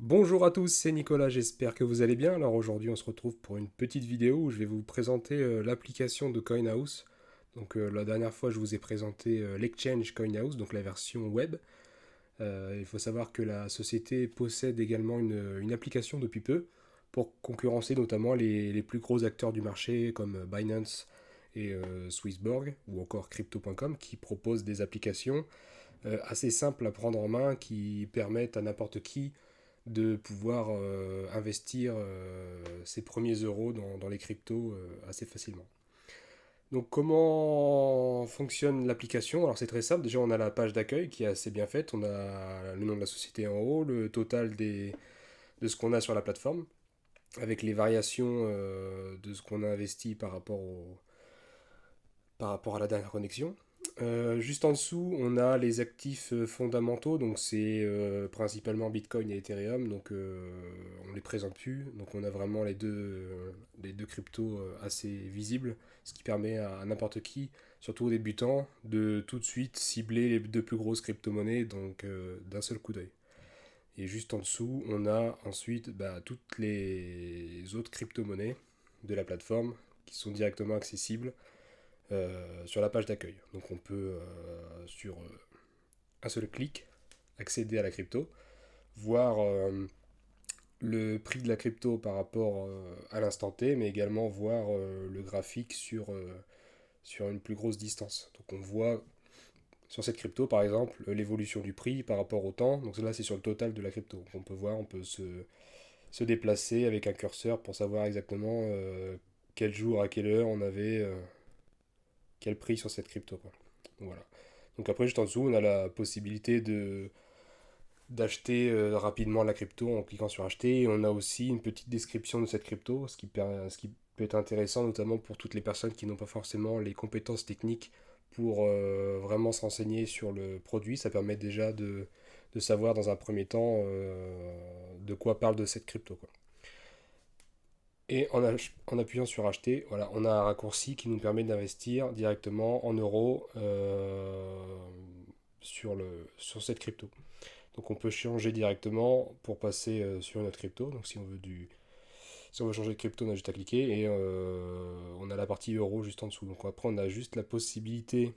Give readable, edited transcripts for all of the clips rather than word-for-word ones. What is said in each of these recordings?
Bonjour à tous, c'est Nicolas, j'espère que vous allez bien. Alors aujourd'hui on se retrouve pour une petite vidéo où je vais vous présenter l'application de CoinHouse. Donc la dernière fois je vous ai présenté l'exchange CoinHouse, donc la version web. Il faut savoir que la société possède également une application depuis peu pour concurrencer notamment les plus gros acteurs du marché comme Binance et Swissborg ou encore Crypto.com qui proposent des applications assez simples à prendre en main qui permettent à n'importe qui de pouvoir investir ses premiers euros dans les cryptos assez facilement. Donc comment fonctionne l'application? Alors c'est très simple, déjà on a la page d'accueil qui est assez bien faite, on a le nom de la société en haut, le total de ce qu'on a sur la plateforme, avec les variations de ce qu'on a investi par rapport à la dernière connexion. Juste en dessous, on a les actifs fondamentaux, donc c'est principalement Bitcoin et Ethereum, donc on les présente plus, donc on a vraiment les deux cryptos assez visibles, ce qui permet à n'importe qui, surtout aux débutants, de tout de suite cibler les deux plus grosses crypto-monnaies, donc d'un seul coup d'œil. Et juste en dessous, on a ensuite toutes les autres crypto-monnaies de la plateforme qui sont directement accessibles sur la page d'accueil. Donc on peut, sur un seul clic, accéder à la crypto, voir le prix de la crypto par rapport à l'instant T, mais également voir le graphique sur une plus grosse distance. Donc on voit sur cette crypto, par exemple, l'évolution du prix par rapport au temps. Donc là, c'est sur le total de la crypto. Donc, on peut voir, on peut se déplacer avec un curseur pour savoir exactement quel jour, à quelle heure on avait quel prix sur cette crypto, quoi. Voilà. Donc après, juste en dessous, on a la possibilité d'acheter rapidement la crypto en cliquant sur acheter. Et on a aussi une petite description de cette crypto, ce qui peut être intéressant notamment pour toutes les personnes qui n'ont pas forcément les compétences techniques pour vraiment s'enseigner sur le produit. Ça permet déjà de savoir dans un premier temps de quoi parle de cette crypto, quoi. Et en appuyant sur acheter, voilà, on a un raccourci qui nous permet d'investir directement en euros sur cette crypto. Donc on peut changer directement pour passer sur une autre crypto. Donc si on veut changer de crypto, on a juste à cliquer et on a la partie euro juste en dessous. Donc après on a juste la possibilité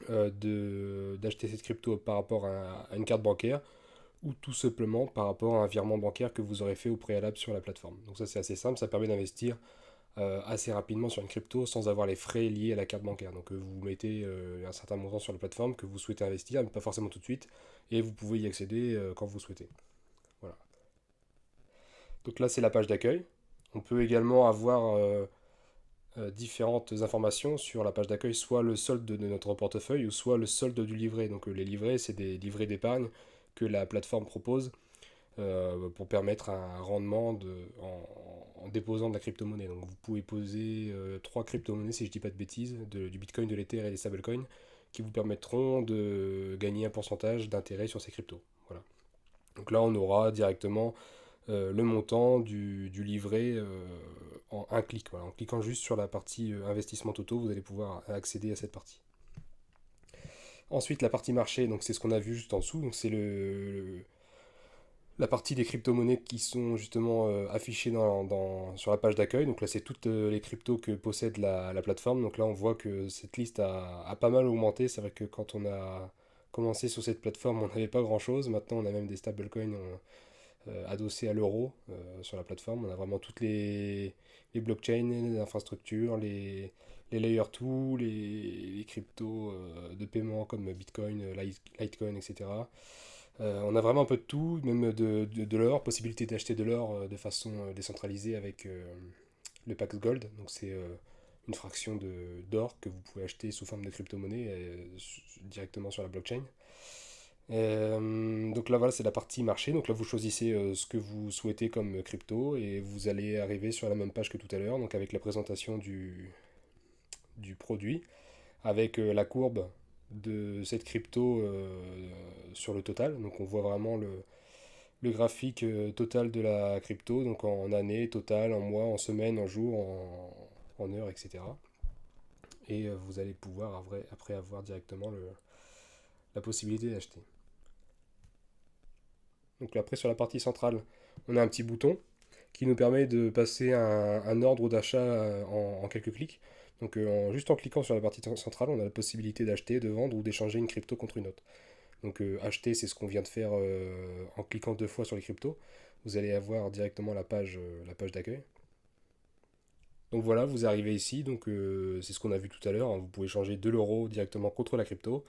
d'acheter cette crypto par rapport à une carte bancaire ou tout simplement par rapport à un virement bancaire que vous aurez fait au préalable sur la plateforme. Donc ça c'est assez simple, ça permet d'investir assez rapidement sur une crypto sans avoir les frais liés à la carte bancaire. Donc vous mettez un certain montant sur la plateforme que vous souhaitez investir, mais pas forcément tout de suite, et vous pouvez y accéder quand vous souhaitez. Voilà. Donc là c'est la page d'accueil. On peut également avoir différentes informations sur la page d'accueil, soit le solde de notre portefeuille ou soit le solde du livret. Donc les livrets, c'est des livrets d'épargne que la plateforme propose pour permettre un rendement en déposant de la crypto-monnaie. Donc vous pouvez poser trois crypto-monnaies, si je ne dis pas de bêtises, du Bitcoin, de l'Ether et des stablecoins, qui vous permettront de gagner un pourcentage d'intérêt sur ces cryptos. Voilà. Donc là, on aura directement le montant du livret en un clic. Voilà. En cliquant juste sur la partie investissement totaux, vous allez pouvoir accéder à cette partie. Ensuite, la partie marché, donc c'est ce qu'on a vu juste en dessous. Donc c'est la partie des crypto-monnaies qui sont justement affichées sur la page d'accueil. Donc là, c'est toutes les cryptos que possède la plateforme. Donc là, on voit que cette liste a pas mal augmenté. C'est vrai que quand on a commencé sur cette plateforme, on n'avait pas grand-chose. Maintenant, on a même des stablecoins adossés à l'euro sur la plateforme. On a vraiment toutes les blockchains, les infrastructures, les layer 2, les cryptos de paiement comme Bitcoin, Litecoin, etc. On a vraiment un peu de tout, même de l'or, possibilité d'acheter de l'or de façon décentralisée avec le Pax Gold. Donc c'est une fraction d'or que vous pouvez acheter sous forme de crypto-monnaie directement sur la blockchain. Donc là voilà, c'est la partie marché. Donc là vous choisissez ce que vous souhaitez comme crypto et vous allez arriver sur la même page que tout à l'heure, donc avec la présentation du produit, avec la courbe de cette crypto sur le total. Donc on voit vraiment le graphique total de la crypto, donc en année, total, en mois, en semaine, en jour, en heure, etc. Et vous allez pouvoir après avoir directement la possibilité d'acheter. Donc après, sur la partie centrale, on a un petit bouton qui nous permet de passer un ordre d'achat en quelques clics. Donc juste en cliquant sur la partie centrale, on a la possibilité d'acheter, de vendre ou d'échanger une crypto contre une autre. Donc acheter, c'est ce qu'on vient de faire en cliquant 2 fois sur les cryptos. Vous allez avoir directement la page d'accueil. Donc voilà, vous arrivez ici, donc c'est ce qu'on a vu tout à l'heure, hein. Vous pouvez changer de l'euro directement contre la crypto.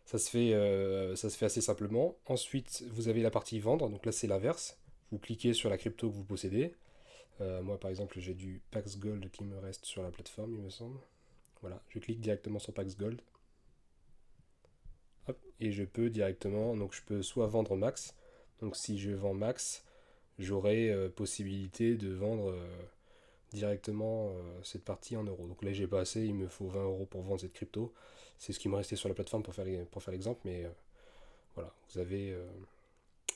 Ça se fait assez simplement. Ensuite, vous avez la partie vendre, donc là c'est l'inverse. Vous cliquez sur la crypto que vous possédez. Moi par exemple, j'ai du Pax Gold qui me reste sur la plateforme, il me semble. Voilà, je clique directement sur Pax Gold. Hop, et je peux directement, donc je peux soit vendre max. Donc si je vends max, j'aurai possibilité de vendre directement cette partie en euros. Donc là, j'ai pas assez, il me faut 20 euros pour vendre cette crypto. C'est ce qui me restait sur la plateforme pour faire l'exemple, mais voilà, vous avez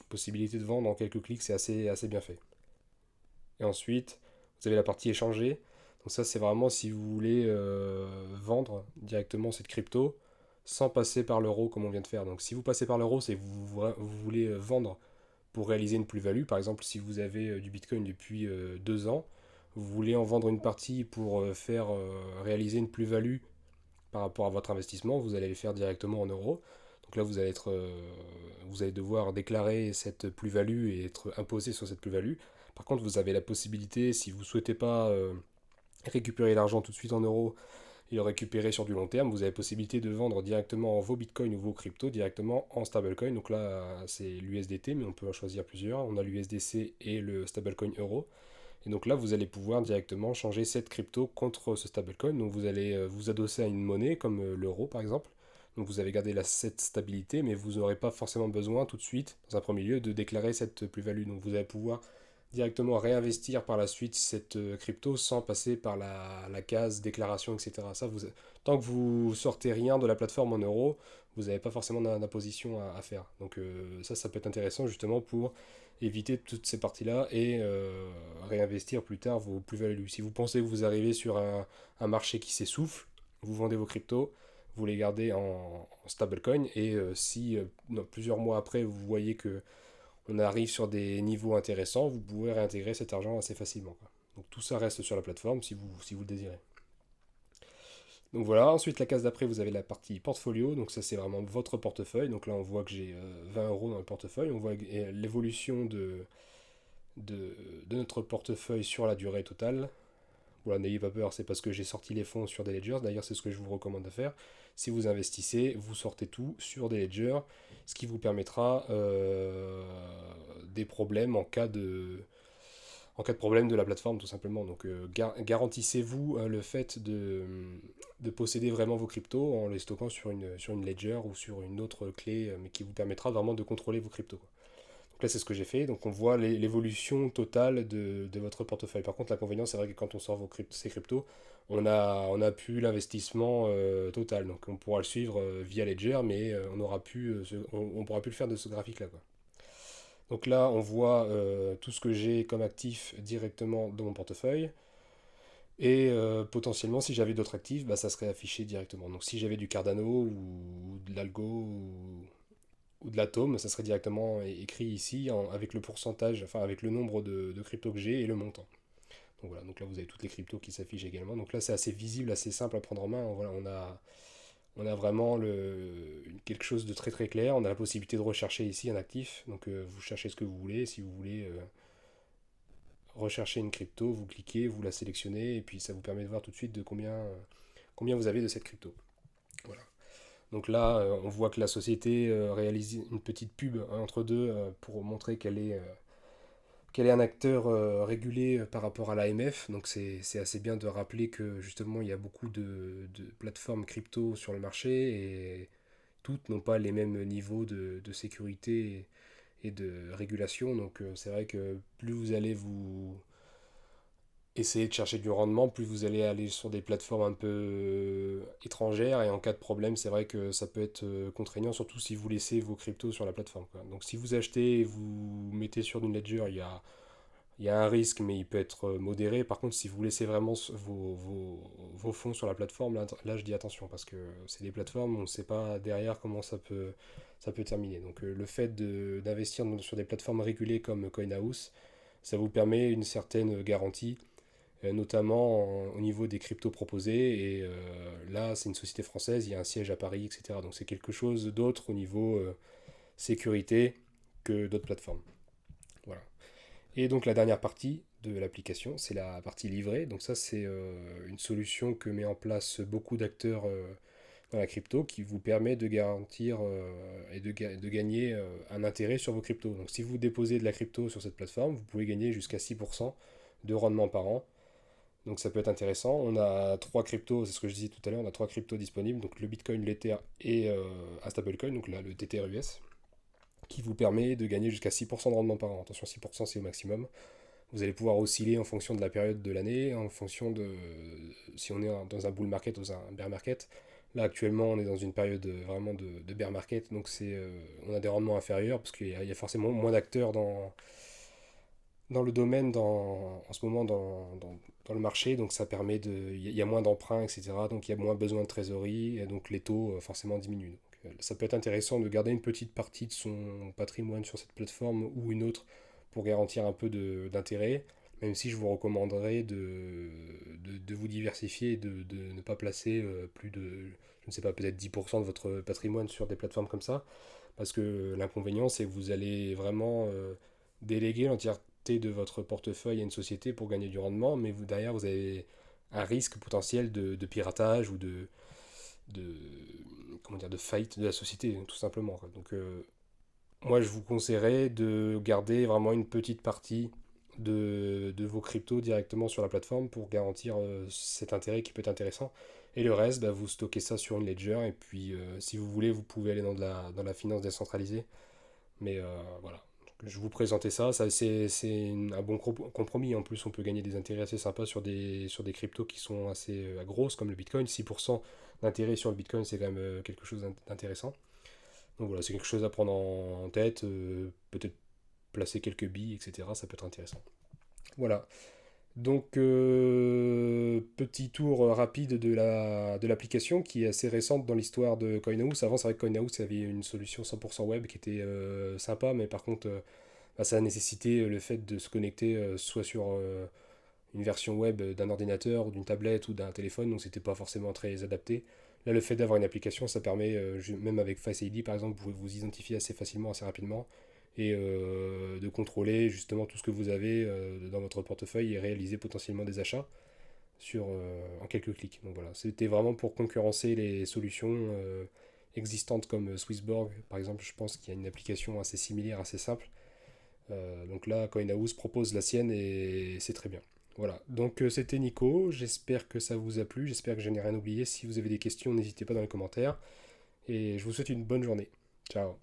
possibilité de vendre en quelques clics, c'est assez bien fait. Et ensuite, vous avez la partie échanger. Donc ça, c'est vraiment si vous voulez vendre directement cette crypto sans passer par l'euro comme on vient de faire. Donc si vous passez par l'euro, c'est que vous voulez vendre pour réaliser une plus-value. Par exemple, si vous avez du Bitcoin depuis 2 ans, vous voulez en vendre une partie pour faire réaliser une plus-value par rapport à votre investissement, vous allez le faire directement en euros. Donc là, vous allez devoir déclarer cette plus-value et être imposé sur cette plus-value. Par contre, vous avez la possibilité, si vous ne souhaitez pas récupérer l'argent tout de suite en euros et le récupérer sur du long terme, vous avez la possibilité de vendre directement vos bitcoins ou vos cryptos directement en stablecoin. Donc là, c'est l'USDT, mais on peut en choisir plusieurs. On a l'USDC et le stablecoin euro. Et donc là, vous allez pouvoir directement changer cette crypto contre ce stablecoin. Donc vous allez vous adosser à une monnaie comme l'euro par exemple. Donc vous avez gardé cette stabilité, mais vous n'aurez pas forcément besoin tout de suite, dans un premier lieu, de déclarer cette plus-value. Donc vous allez pouvoir directement réinvestir par la suite cette crypto sans passer par la case déclaration, etc. Tant que vous sortez rien de la plateforme en euros, vous n'avez pas forcément d'imposition à faire. Donc ça peut être intéressant justement pour éviter toutes ces parties-là et réinvestir plus tard vos plus-values. Si vous pensez que vous arrivez sur un marché qui s'essouffle, vous vendez vos cryptos, vous les gardez en stablecoin et si plusieurs mois après vous voyez que on arrive sur des niveaux intéressants, vous pouvez réintégrer cet argent assez facilement, quoi. Donc tout ça reste sur la plateforme si vous le désirez. Donc voilà, ensuite la case d'après, vous avez la partie portfolio, donc ça c'est vraiment votre portefeuille. Donc là on voit que j'ai 20 euros dans le portefeuille, on voit l'évolution de, de notre portefeuille sur la durée totale. Voilà, n'ayez pas peur, c'est parce que j'ai sorti les fonds sur des ledgers. D'ailleurs, c'est ce que je vous recommande de faire. Si vous investissez, vous sortez tout sur des ledgers, ce qui vous permettra des problèmes en cas de problème de la plateforme, tout simplement. Donc, garantissez-vous le fait de posséder vraiment vos cryptos en les stockant sur une ledger ou sur une autre clé, mais qui vous permettra vraiment de contrôler vos cryptos, quoi. Donc là, c'est ce que j'ai fait. Donc on voit l'évolution totale de votre portefeuille. Par contre, l'inconvénient, c'est vrai que quand on sort ces cryptos, on a plus l'investissement total. Donc on pourra le suivre via Ledger, mais on pourra plus le faire de ce graphique-là, quoi. Donc là, on voit tout ce que j'ai comme actif directement dans mon portefeuille. Et potentiellement, si j'avais d'autres actifs, bah, ça serait affiché directement. Donc si j'avais du Cardano ou de l'Algo ou de l'atome, ça serait directement écrit ici avec le pourcentage, enfin avec le nombre de cryptos que j'ai et le montant. Donc voilà, donc là vous avez toutes les cryptos qui s'affichent également. Donc là c'est assez visible, assez simple à prendre en main. Voilà, on a vraiment quelque chose de très très clair. On a la possibilité de rechercher ici un actif. Donc vous cherchez ce que vous voulez. Si vous voulez rechercher une crypto, vous cliquez, vous la sélectionnez et puis ça vous permet de voir tout de suite de combien vous avez de cette crypto. Voilà. Donc là, on voit que la société réalise une petite pub entre deux pour montrer qu'elle est un acteur régulé par rapport à l'AMF. Donc c'est assez bien de rappeler que justement il y a beaucoup de plateformes crypto sur le marché et toutes n'ont pas les mêmes niveaux de sécurité et de régulation. Donc c'est vrai que plus vous allez vous essayer de chercher du rendement, plus vous allez aller sur des plateformes un peu étrangères et en cas de problème, c'est vrai que ça peut être contraignant, surtout si vous laissez vos cryptos sur la plateforme, quoi. Donc si vous achetez et vous mettez sur une ledger, il y a Il y a un risque, mais il peut être modéré. Par contre, si vous laissez vraiment vos fonds sur la plateforme, là, je dis attention, parce que c'est des plateformes, on ne sait pas derrière comment ça peut terminer. Donc le fait d'investir sur des plateformes régulées comme CoinHouse, ça vous permet une certaine garantie, notamment au niveau des cryptos proposés. Et là, c'est une société française, il y a un siège à Paris, etc. Donc c'est quelque chose d'autre au niveau sécurité que d'autres plateformes. Voilà. Et donc la dernière partie de l'application, c'est la partie livrée. Donc ça, c'est une solution que met en place beaucoup d'acteurs dans la crypto qui vous permet de garantir et de gagner un intérêt sur vos cryptos. Donc si vous déposez de la crypto sur cette plateforme, vous pouvez gagner jusqu'à 6% de rendement par an. Donc ça peut être intéressant. On a trois cryptos, c'est ce que je disais tout à l'heure, on a trois cryptos disponibles, donc le Bitcoin, l'Ether et un stablecoin, donc là le TTRUS, qui vous permet de gagner jusqu'à 6% de rendement par an. Attention, 6% c'est au maximum. Vous allez pouvoir osciller en fonction de la période de l'année, en fonction de si on est dans un bull market ou dans un bear market. Là, actuellement, on est dans une période vraiment de bear market, donc on a des rendements inférieurs parce qu'il y a forcément moins d'acteurs dans le domaine en ce moment dans le marché, donc ça permet il y a moins d'emprunts, etc. Donc il y a moins besoin de trésorerie, et donc les taux forcément diminuent. Donc, ça peut être intéressant de garder une petite partie de son patrimoine sur cette plateforme ou une autre pour garantir un peu d'intérêt, même si je vous recommanderais de vous diversifier et de ne pas placer plus de, je ne sais pas, peut-être 10% de votre patrimoine sur des plateformes comme ça, parce que l'inconvénient, c'est que vous allez vraiment déléguer l'entièreté de votre portefeuille à une société pour gagner du rendement, mais derrière, vous avez un risque potentiel de piratage ou de, comment dire, de faillite de la société, tout simplement. Donc, moi, je vous conseillerais de garder vraiment une petite partie de vos cryptos directement sur la plateforme pour garantir cet intérêt qui peut être intéressant. Et le reste, bah, vous stockez ça sur une ledger. Et puis, si vous voulez, vous pouvez aller dans la finance décentralisée. Mais voilà. Donc, je vous présentais ça. Un bon compromis. En plus, on peut gagner des intérêts assez sympas sur des cryptos qui sont assez grosses, comme le Bitcoin. 6% d'intérêt sur le Bitcoin, c'est quand même quelque chose d'intéressant. Donc voilà, c'est quelque chose à prendre en tête, peut-être placer quelques billes, etc. Ça peut être intéressant. Voilà. Donc, petit tour rapide de l'application qui est assez récente dans l'histoire de CoinHouse. Avant, c'est vrai que CoinHouse avait une solution 100% web qui était sympa, mais par contre, bah, ça a nécessité le fait de se connecter soit sur une version web d'un ordinateur ou d'une tablette ou d'un téléphone, donc c'était pas forcément très adapté. Là, le fait d'avoir une application, ça permet, même avec Face ID par exemple, vous pouvez vous identifier assez facilement, assez rapidement, et de contrôler justement tout ce que vous avez dans votre portefeuille et réaliser potentiellement des achats en quelques clics. Donc voilà, c'était vraiment pour concurrencer les solutions existantes comme Swissborg, par exemple. Je pense qu'il y a une application assez similaire, assez simple. Donc là, CoinHouse propose la sienne et c'est très bien. Voilà, donc c'était Nico, j'espère que ça vous a plu, j'espère que je n'ai rien oublié. Si vous avez des questions, n'hésitez pas dans les commentaires. Et je vous souhaite une bonne journée. Ciao.